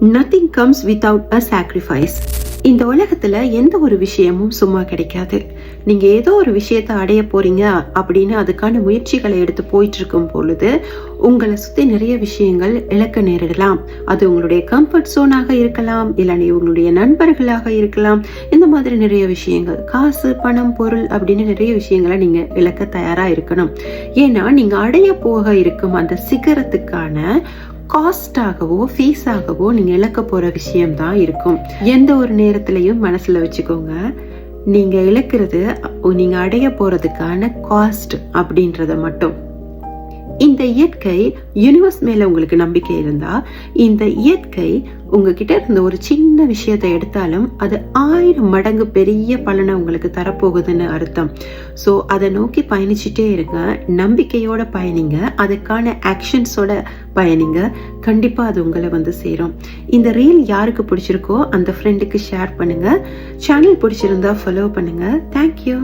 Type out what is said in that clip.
Nothing comes without a sacrifice. இந்த உலகத்துல எந்த ஒரு விஷயமும் சும்மா கிடைக்காது. நீங்க ஏதோ ஒரு விஷயத்தை அடைய போறீங்க அப்படின்னு அதுக்கான முயற்சிகளை எடுத்து போயிட்டு இருக்கும் பொழுது உங்களை சுத்தி நிறைய விஷயங்கள் இழக்க நேரிடலாம். அது உங்களுடைய கம்ஃபர்ட் ஜோனாக இருக்கலாம், இல்லைன்னா உங்களுடைய நண்பர்களாக இருக்கலாம். இந்த மாதிரி நிறைய விஷயங்கள், காசு, பணம், பொருள் அப்படின்னு நிறைய விஷயங்களை நீங்க இழக்க தயாரா இருக்கணும். ஏன்னா நீங்க அடைய போக இருக்கும் அந்த சிகரத்துக்கான காஸ்டாகவோ ஃபீஸாகவோ நீங்க இழக்க போற விஷயம் தான் இருக்கும். எந்த ஒரு நேரத்திலையும் மனசுல வச்சுக்கோங்க, நீங்க இழக்கிறது நீங்க அடைய போறதுக்கான காஸ்ட் அப்படின்றத மட்டும். இந்த இயற்கை, யூனிவர்ஸ் மேல உங்களுக்கு நம்பிக்கை இருந்தா இந்த இயற்கை உங்ககிட்ட இருந்த ஒரு சின்ன விஷயத்தை எடுத்தாலும் அது 1000 மடங்கு பெரிய பலனை உங்களுக்கு தரப்போகுதுன்னு அர்த்தம். ஸோ அதை நோக்கி பயணிச்சுட்டே இருங்க, நம்பிக்கையோட பயணிங்க, அதுக்கான ஆக்ஷன்ஸோட பயணிங்க. கண்டிப்பா அது உங்களை வந்து சேரும். இந்த ரீல் யாருக்கு பிடிச்சிருக்கோ அந்த ஃப்ரெண்டுக்கு ஷேர் பண்ணுங்க. சேனல் பிடிச்சிருந்தா ஃபாலோ பண்ணுங்க. தேங்க்யூ.